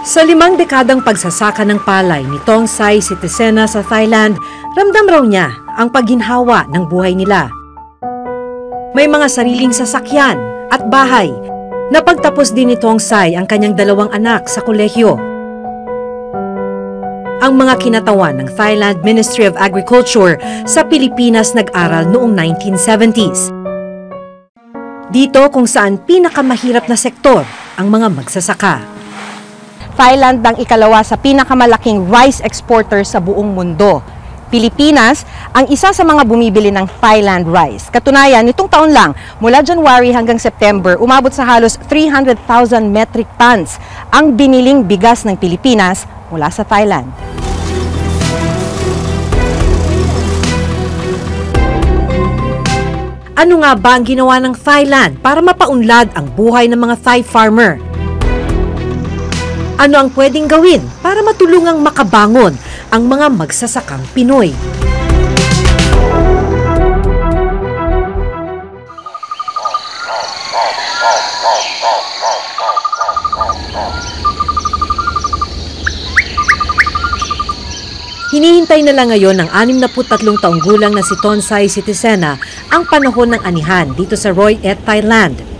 Sa 5 dekadang pagsasaka ng palay ni Tongsay Sitisena sa Thailand, ramdam raw niya ang pagginhawa ng buhay nila. May mga sariling sasakyan at bahay. Napagtapos din ni Tongsay ang kanyang 2 anak sa kolehiyo. Ang mga kinatawan ng Thailand Ministry of Agriculture sa Pilipinas nag-aral noong 1970s. Dito kung saan pinakamahirap na sektor ang mga magsasaka. Thailand ang ikalawa sa pinakamalaking rice exporter sa buong mundo. Pilipinas ang isa sa mga bumibili ng Thailand rice. Katunayan, nitong taon lang, mula January hanggang September, umabot sa halos 300,000 metric tons ang biniling bigas ng Pilipinas mula sa Thailand. Ano nga ba ang ginawa ng Thailand para mapaunlad ang buhay ng mga Thai farmer? Ano ang pwedeng gawin para matulungang makabangon ang mga magsasakang Pinoy? Hinihintay na lang ngayon ng 63 taong gulang na si Tongsay Sitisena ang panahon ng anihan dito sa Roi Et, Thailand.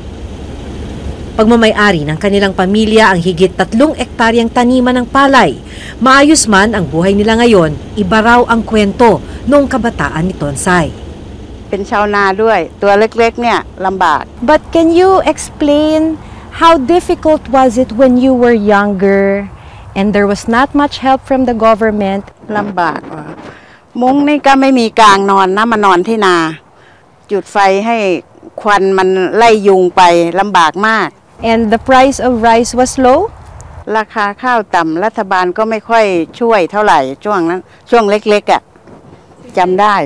Pagmamay-ari ng kanilang pamilya ang higit 3 ektaryang taniman ng palay. Maayos man ang buhay nila ngayon, iba raw ang kwento noong kabataan ni Tongsay. เป็นชาวนาด้วยตัวเล็กๆเนี่ยลำบาก But can you explain how difficult was it when you were younger and there was not much help from the government? ลำบากมุ้งนี่ก็ไม่มีกลางนอนนะมานอนที่นาจุดไฟให้ควันมันไล่ยุงไปลำบากมาก And the price of rice was low? ราคาข้าวต่ำรัฐบาลก็ไม่ค่อยช่วยเท่าไหร่ช่วงนั้นช่วงเล็กๆอ่ะจำได้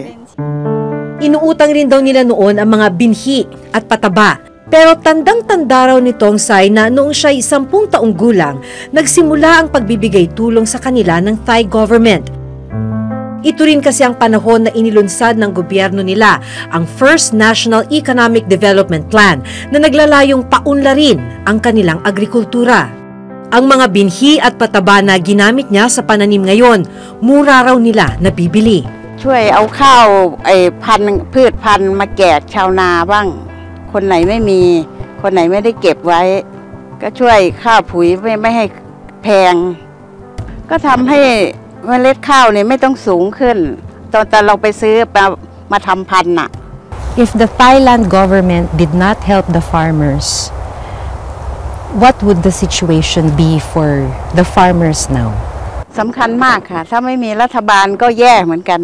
Inuutang rin daw nila noon ang mga binhi at pataba. Pero tandang-tanda raw ni Tongsay na noong siya'y 10 taong gulang, nagsimula ang pagbibigay tulong sa kanila ng Thai government. Ito rin kasi ang panahon na inilunsad ng gobyerno nila ang First National Economic Development Plan na naglalayong paunlarin ang kanilang agrikultura. Ang mga binhi at pataba na ginamit niya sa pananim ngayon, mura raw nila nabibili. ช่วยเอาข้าวพืชพันธุ์มาแจกชาวนาบ้างคนไหนไม่มีคนไหนไม่ได้เก็บไว้ก็ช่วยค่าปุ๋ยไม่ให้แพงก็ทำให้เมล็ดข้าวเนี่ยไม่ต้องสูงขึ้นตอนเราไปซื้อมาทำพันธุ์น่ะ If the Thailand government did not help the farmers, what would the situation be for the farmers now? สำคัญมากค่ะถ้าไม่มีรัฐบาลก็แย่เหมือนกัน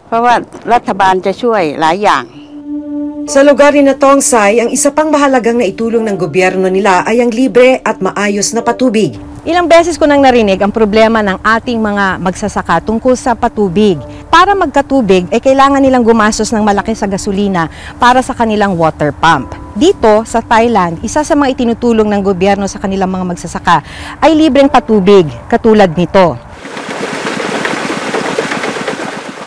เพราะว่ารัฐบาลจะช่วยหลายอย่าง Sa lugar ni Tongsay, ang isa pang mahalagang naitulong ng gobyerno nila ay ang libre at maayos na patubig. Ilang beses ko nang narinig ang problema ng ating mga magsasaka tungkol sa patubig. Para magkatubig, kailangan nilang gumastos ng malaki sa gasolina para sa kanilang water pump. Dito, sa Thailand, isa sa mga itinutulong ng gobyerno sa kanilang mga magsasaka ay libreng patubig, katulad nito.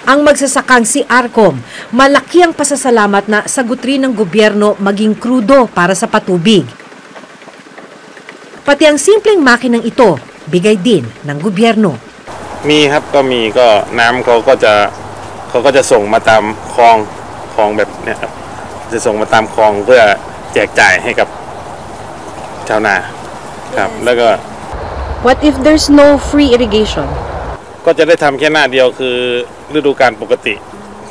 Ang magsasakang si Arcom, malaki ang pasasalamat na sagot rin ng gobyerno maging krudo para sa patubig. Pati ang simpleng makinang ito, bigay din ng gobyerno. มีครับก็มีก็น้ำเขาก็จะส่งมาตามคลองแบบเนี้ยครับจะส่งมาตามคลองเพื่อแจกจ่ายให้กับชาวนาครับแล้วก็ What if there's no free irrigation? ก็จะได้ทำแค่หน้าเดียวคือฤดูกาลปกติ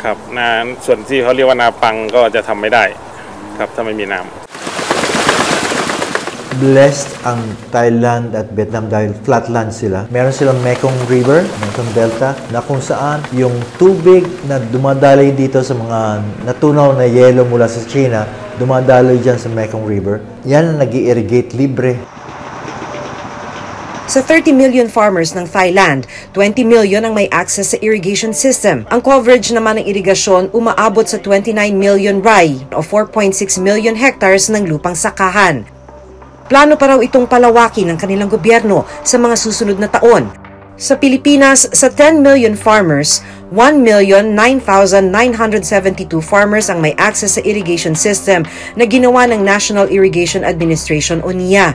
ครับนาส่วนที่เขาเรียกว่านาปังก็จะทำไม่ได้ครับถ้าไม่มีน้ำ Blessed ang Thailand at Vietnam dahil flatland sila. Meron silang Mekong River, Mekong Delta, na kung saan yung tubig na dumadaloy dito sa mga natunaw na yelo mula sa China, dumadaloy dyan sa Mekong River. Yan ang nag-i-irrigate libre. Sa 30 million farmers ng Thailand, 20 million ang may access sa irrigation system. Ang coverage naman ng irigasyon umaabot sa 29 million rai o 4.6 million hectares ng lupang sakahan. Plano pa raw itong palawakin ng kanilang gobyerno sa mga susunod na taon. Sa Pilipinas, sa 10 million farmers, 1,09,972 farmers ang may access sa irrigation system na ginawa ng National Irrigation Administration o NIA.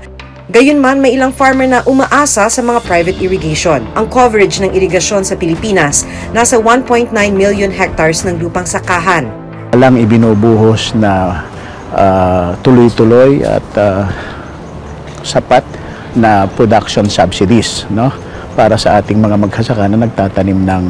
Gayunman, may ilang farmer na umaasa sa mga private irrigation. Ang coverage ng irigasyon sa Pilipinas nasa 1.9 million hectares ng lupang sakahan. Walang ibinubuhos na tuloy-tuloy at sapat na production subsidies, no, para sa ating mga magsasaka na nagtatanim ng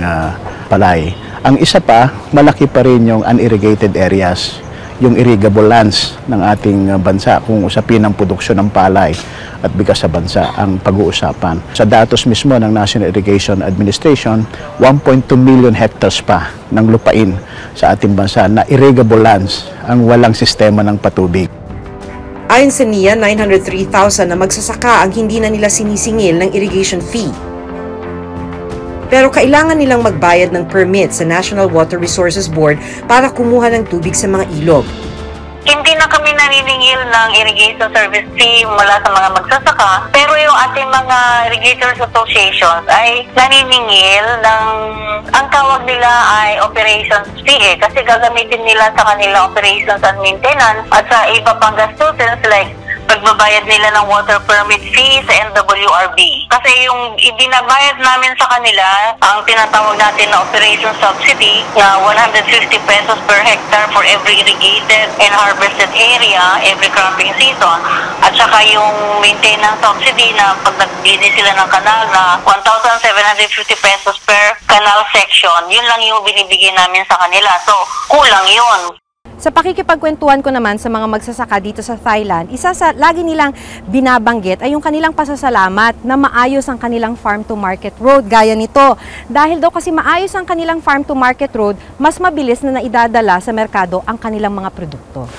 palay. Ang isa pa, malaki pa rin yung unirrigated areas, yung irrigable lands ng ating bansa kung usapin ang produksyon ng palay at bigas sa bansa ang pag-uusapan. Sa datos mismo ng National Irrigation Administration, 1.2 million hectares pa ng lupain sa ating bansa na irrigable lands ang walang sistema ng patubig. Ayon sa NIA, 903,000 na magsasaka ang hindi na nila sinisingil ng irrigation fee. Pero kailangan nilang magbayad ng permit sa National Water Resources Board para kumuha ng tubig sa mga ilog. Hindi na kami naniningil ng irrigation service fee mula sa mga magsasaka, pero yung ating mga irrigators associations ay naniningil ng, ang tawag nila ay operations fee kasi gagamitin nila sa kanila operations and maintenance at sa iba pang gastusin like pagbabayad nila ng water permit fee sa NWRB. Kasi yung ibinabayad namin sa kanila, ang tinatawag natin na operation subsidy na 150 pesos per hectare for every irrigated and harvested area every cropping season. At saka yung maintenance subsidy na pag nagbili sila ng kanal na 1,750 pesos per canal section, yun lang yung binibigay namin sa kanila. So, kulang yun. Sa pakikipagkwentuhan ko naman sa mga magsasaka dito sa Thailand, isa sa lagi nilang binabanggit ay yung kanilang pasasalamat na maayos ang kanilang farm-to-market road gaya nito. Dahil daw kasi maayos ang kanilang farm-to-market road, mas mabilis na naidadala sa merkado ang kanilang mga produkto.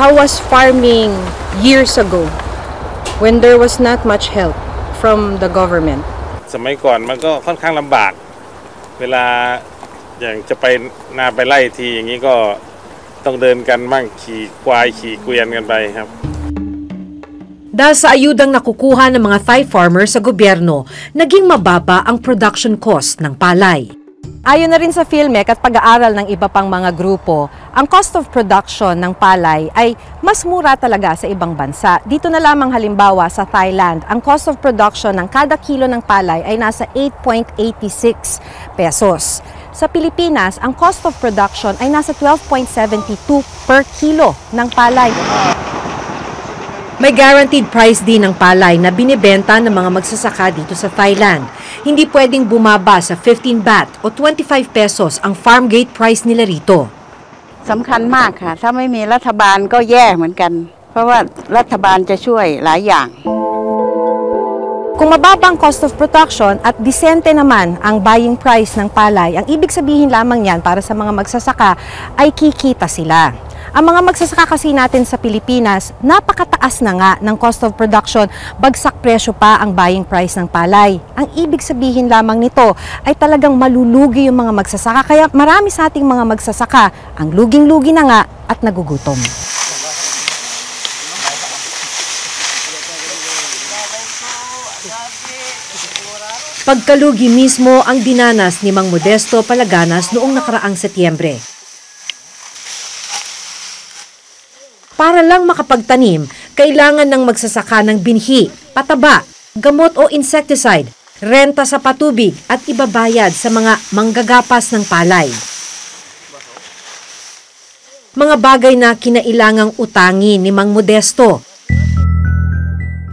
How was farming years ago when there was not much help from the government? สมัยก่อนมันก็ค่อนข้างลำบากเวลาอย่างจะไปนาไปไล่ทีอย่างนี้ก็ต้องเดินกันมั่งขี่ควายขี่เกวียนกันไปครับ Dahil sa ayudang nakukuha ng mga Thai farmers sa gobyerno, naging mababa ang production cost ng palay. Ayon na rin sa PhilMec at pag-aaral ng iba pang mga grupo, ang cost of production ng palay ay mas mura talaga sa ibang bansa. Dito na lamang halimbawa sa Thailand, ang cost of production ng kada kilo ng palay ay nasa 8.86 pesos. Sa Pilipinas, ang cost of production ay nasa 12.72 per kilo ng palay. May guaranteed price din ng palay na binibenta ng mga magsasaka dito sa Thailand. Hindi pwedeng bumaba sa 15 baht o 25 pesos ang farm gate price nila rito. สำคัญมากค่ะถ้าไม่มีรัฐบาลก็แย่เหมือนกันเพราะว่ารัฐบาลจะช่วยหลายอย่าง Kung mababa ang cost of production at disente naman ang buying price ng palay, ang ibig sabihin lamang yan para sa mga magsasaka ay kikita sila. Ang mga magsasaka kasi natin sa Pilipinas, napakataas na nga ng cost of production, bagsak presyo pa ang buying price ng palay. Ang ibig sabihin lamang nito ay talagang malulugi yung mga magsasaka, kaya marami sa ating mga magsasaka ang luging-lugi na nga at nagugutom. Pagkalugi mismo ang dinanas ni Mang Modesto Palaganas noong nakaraang Setyembre. Para lang makapagtanim, kailangan ng magsasaka ng binhi, pataba, gamot o insecticide, renta sa patubig at ibabayad sa mga manggagapas ng palay. Mga bagay na kinailangang utangin ni Mang Modesto.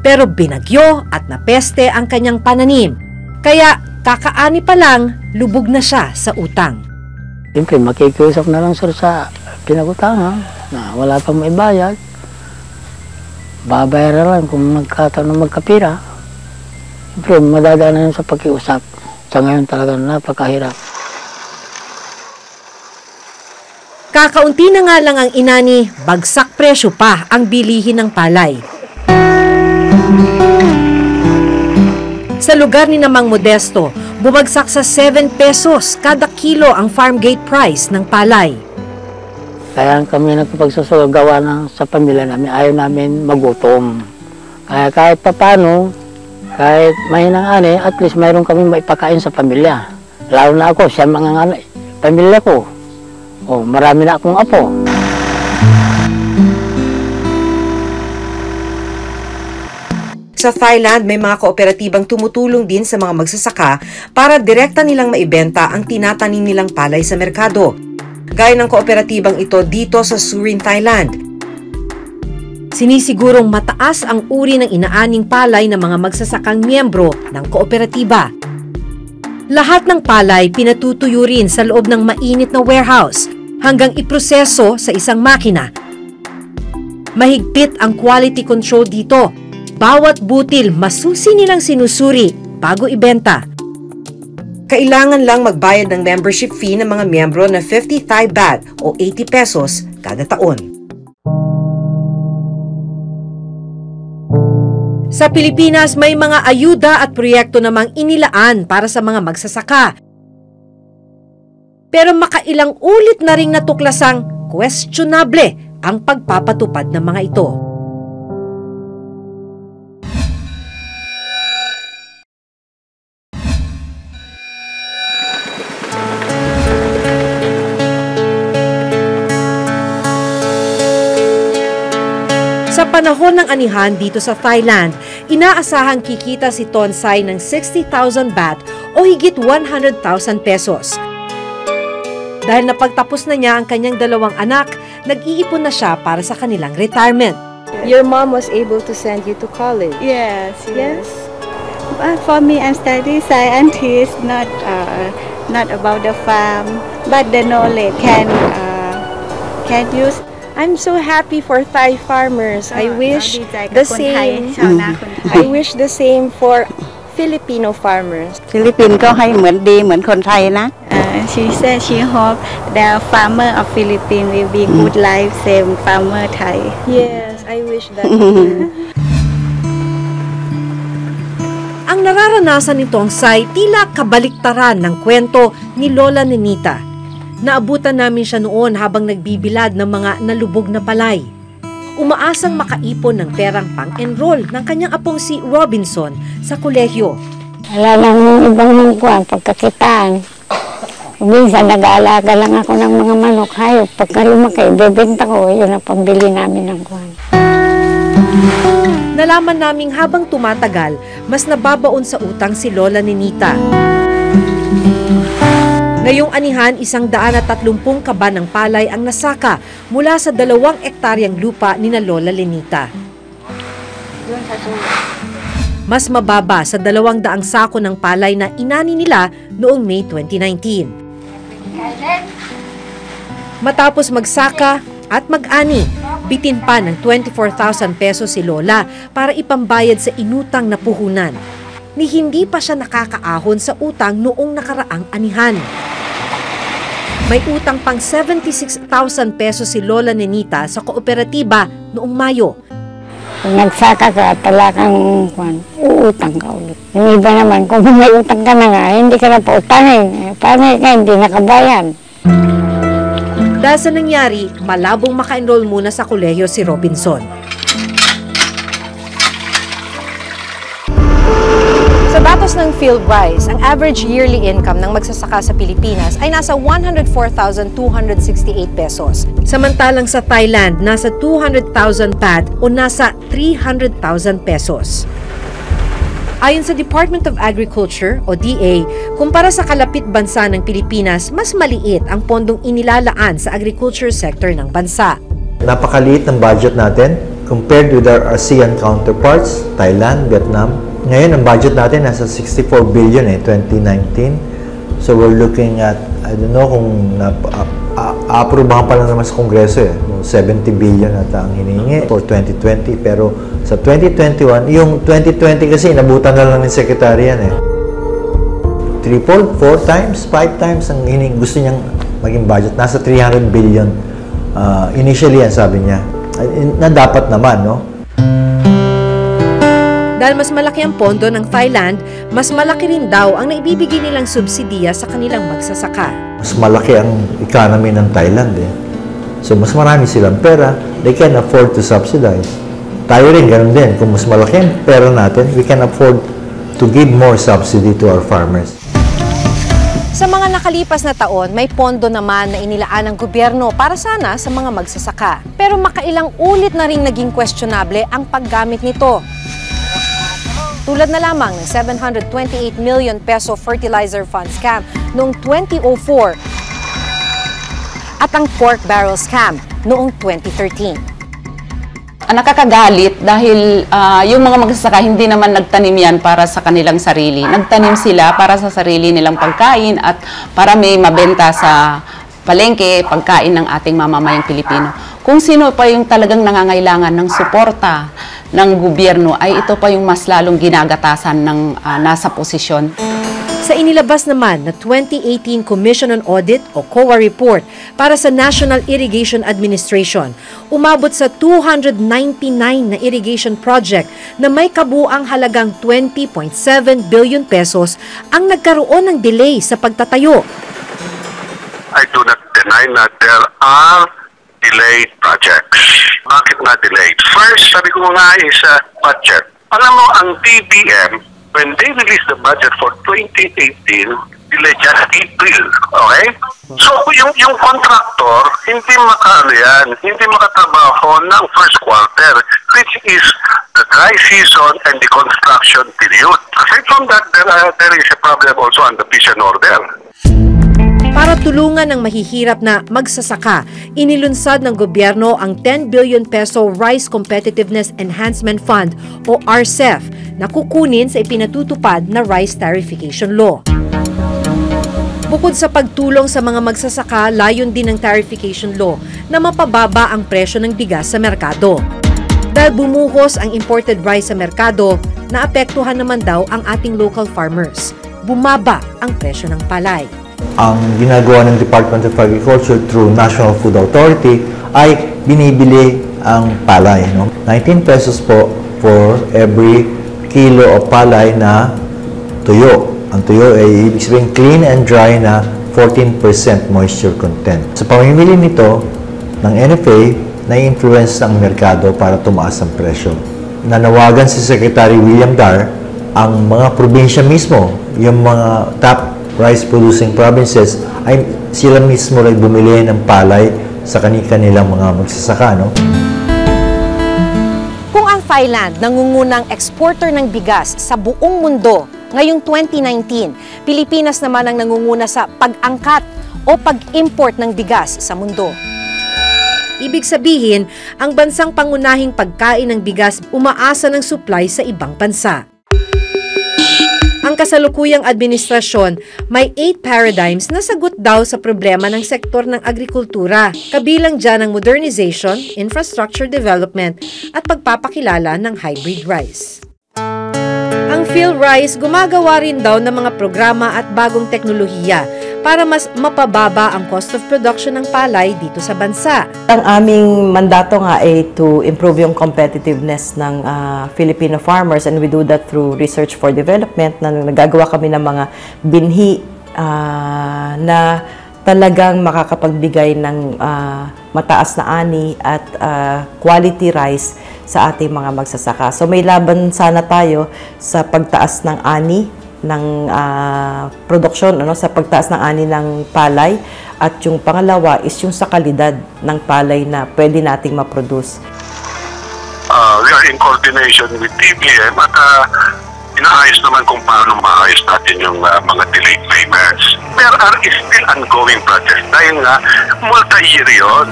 Pero binagyo at napeste ang kanyang pananim. Kaya kakaani pa lang, lubog na siya sa utang. Siyempre, makikiusap na lang sir sa pinagutangan na wala pang maibayad. Babayaran lang kung magkataon na magkapira. Siyempre, madadaan na sa pakiusap. Sa ngayon talaga napakahirap. Kakaunti na nga lang ang inani, bagsak presyo pa ang bilihin ng palay. Sa lugar ni Mang Modesto, bumagsak sa 7 pesos kada kilo ang farm gate price ng palay. Kaya kami nagpagsasagawa na sa pamilya namin, ayaw namin magutom. Kaya kahit papano, kahit mahinang ani, at least mayroon kami maipakain sa pamilya. Lalo na ako, siya mga pamilya ko. O, marami na akong apo. Sa Thailand, may mga kooperatibang tumutulong din sa mga magsasaka para direkta nilang maibenta ang tinatanim nilang palay sa merkado. Gaya ng kooperatibang ito dito sa Surin, Thailand. Sinisigurong mataas ang uri ng inaaning palay ng mga magsasakang miyembro ng kooperatiba. Lahat ng palay pinatutuyo rin sa loob ng mainit na warehouse hanggang iproseso sa isang makina. Mahigpit ang quality control dito. Bawat butil masusi nilang sinusuri bago ibenta. Kailangan lang magbayad ng membership fee ng mga miyembro na 50 Thai baht o 80 pesos kada taon. Sa Pilipinas, may mga ayuda at proyekto namang inilaan para sa mga magsasaka. Pero makailang ulit na ring natuklasang questionable ang pagpapatupad ng mga ito. Sa panahon ng anihan dito sa Thailand, inaasahang kikita si Tonsai ng 60,000 baht o higit 100,000 pesos. Dahil napagtapos na niya ang kanyang 2 anak, nag-iipon na siya para sa kanilang retirement. Your mom was able to send you to college. Yes. But for me, I'm studying scientist, not about the farm, but the knowledge can use. I'm so happy for Thai farmers. I wish the same for Filipino farmers. Philippines ก็ให้เหมือนดีเหมือนคนไทยนะ She said she hope the farmer of Philippines will be good life same farmer Thai. Yes, I wish that. Ang nararanasan nitong Sai tila kabaliktaran ng kwento ni Lola Nenita. Naabutan namin siya noon habang nagbibilad ng mga nalubog na palay. Umaasang makaipon ng perang pang-enroll ng kanyang apong si Robinson sa kolehiyo. Wala lang ibang mangkuhan pagkakitaan. Minsan nag-aalaga lang ako ng mga manok hayop. Pagka lumaki, bebenta ko, yun ang pambili namin ng kuhan. Nalaman naming habang tumatagal, mas nababaon sa utang si Lola Nenita. Ngayong anihan, 130 kaban ng palay ang nasaka mula sa 2 ektaryang lupa ni na Lola Lenita. Mas mababa sa 200 sako ng palay na inani nila noong May 2019. Matapos magsaka at mag-ani, bitin pa ng 24,000 pesos si Lola para ipambayad sa inutang na puhunan. Ni hindi pa siya nakakaahon sa utang noong nakaraang anihan. May utang pang 76,000 pesos si Lola Nenita sa kooperatiba noong Mayo. Kung nagsaka ka, talagang uutang ka ulit. Yung iba naman, kung may utang ka na nga, hindi ka na pautangin. Paano ka hindi nakabayan? Dahil sa nangyari, malabong maka-enroll muna sa kolehiyo si Robinson. Sa datos ng PhilRise, ang average yearly income ng magsasaka sa Pilipinas ay nasa 104,268 pesos. Samantalang sa Thailand, nasa 200,000 baht o nasa 300,000 pesos. Ayon sa Department of Agriculture o DA, kumpara sa kalapit bansa ng Pilipinas, mas maliit ang pondong inilalaan sa agriculture sector ng bansa. Napakaliit ng budget natin compared with our ASEAN counterparts, Thailand, Vietnam. Ngayon, ang budget natin nasa 64 billion 2019. So we're looking at, I don't know kung aaprubahan pa lang naman sa Kongreso 70 billion ata ang hinihingi for 2020. Pero sa 2021, yung 2020 kasi inabutan na lang ng Secretary yan Triple, 4 times, 5 times ang gusto niyang maging budget. Nasa 300 billion initially yan, sabi niya. Na dapat naman, no? Dahil mas malaki ang pondo ng Thailand, mas malaki rin daw ang naibibigay nilang subsidiya sa kanilang magsasaka. Mas malaki ang economy ng Thailand So mas marami silang pera, they can afford to subsidize. Tayo rin, ganun din. Kung mas malaki ang pera natin, we can afford to give more subsidy to our farmers. Sa mga nakalipas na taon, may pondo naman na inilaan ng gobyerno para sana sa mga magsasaka. Pero makailang ulit na ring naging questionable ang paggamit nito. Tulad na lamang ng 728 million peso fertilizer fund scam noong 2004 at ang pork barrel scam noong 2013. Nakakagalit dahil yung mga magsasaka hindi naman nagtanim yan para sa kanilang sarili. Nagtanim sila para sa sarili nilang pagkain at para may mabenta sa palengke, pagkain ng ating mamamayang Pilipino. Kung sino pa yung talagang nangangailangan ng suporta ng gobyerno ay ito pa yung mas lalong ginagatasan ng nasa posisyon. Sa inilabas naman na 2018 Commission on Audit o COA report para sa National Irrigation Administration, umabot sa 299 na irrigation project na may kabuang halagang 20.7 billion pesos ang nagkaroon ng delay sa pagtatayo. I do not deny na there are delayed projects. Bakit na delayed? First, sabi ko nga is budget. Alam mo, ang DBM, when they released the budget for 2018, delayed just April, okay? So, yung contractor, hindi hindi makatrabaho ng first quarter, which is the dry season and the construction period. Aside from that, there is a problem also on the vision order. Para tulungan ang mahihirap na magsasaka, inilunsad ng gobyerno ang 10 billion peso Rice Competitiveness Enhancement Fund o RCEF na kukunin sa ipinatutupad na Rice Tarification Law. Bukod sa pagtulong sa mga magsasaka, layon din ng Tarification Law na mapababa ang presyo ng bigas sa merkado. Dahil bumuhos ang imported rice sa merkado, naapektuhan naman daw ang ating local farmers. Bumaba ang presyo ng palay. Ang ginagawa ng Department of Agriculture through National Food Authority ay binibili ang palay. 19 pesos po for every kilo of palay na tuyo. Ang tuyo ay ibig sabihin clean and dry na 14% moisture content. Sa pamimili nito ng NFA, na-influence ang merkado para tumaas ang presyo. Nanawagan si Secretary William Dar ang mga probinsya mismo, yung mga top rice-producing provinces, ay sila mismo ay bumili ng palay sa kanilang mga magsasaka. Kung ang Thailand nangungunang exporter ng bigas sa buong mundo ngayong 2019, Pilipinas naman ang nangunguna sa pag-angkat o pag-import ng bigas sa mundo. Ibig sabihin, ang bansang pangunahing pagkain ng bigas umaasa ng supply sa ibang bansa. Ang kasalukuyang administrasyon may 8 paradigms na sagot daw sa problema ng sektor ng agrikultura. Kabilang dyan ang modernization, infrastructure development at pagpapakilala ng hybrid rice. Ang PhilRice gumagawa rin daw ng mga programa at bagong teknolohiya para mas mapababa ang cost of production ng palay dito sa bansa. Ang aming mandato nga ay to improve yung competitiveness ng Filipino farmers, and we do that through research for development na nagagawa kami ng mga binhi na talagang makakapagbigay ng mataas na ani at quality rice sa ating mga magsasaka. So may laban sana tayo sa pagtaas ng ani ng produksyon, sa pagtaas ng ani ng palay, at yung pangalawa is yung sa kalidad ng palay na pwede nating ma-produce. We are in coordination with DBM at inaayos naman kung paano maayos natin yung mga delayed payments. There are still ongoing projects dahil nga multi-year yun.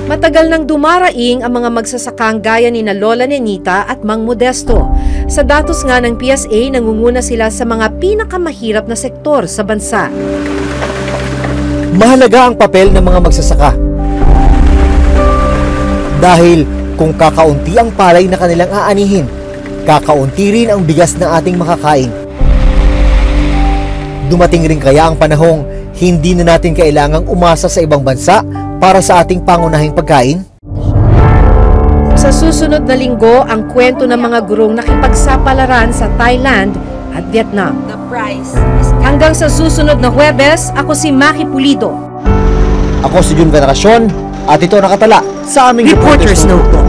Matagal nang dumaraing ang mga magsasakang gaya ni na Lola Nenita at Mang Modesto. Sa datos nga ng PSA, nangunguna sila sa mga pinakamahirap na sektor sa bansa. Mahalaga ang papel ng mga magsasaka. Dahil kung kakaunti ang palay na kanilang aanihin, kakaunti rin ang bigas na ating makakain. Dumating rin kaya ang panahong hindi na natin kailangang umasa sa ibang bansa para sa ating pangunahing pagkain? Sa susunod na linggo, ang kwento ng mga gurong nakipagsapalaran sa Thailand at Vietnam. Hanggang sa susunod na Huwebes, ako si Maki Pulido. Ako si Jun Veneracion at ito nakatala sa aming Reporter's Notebook.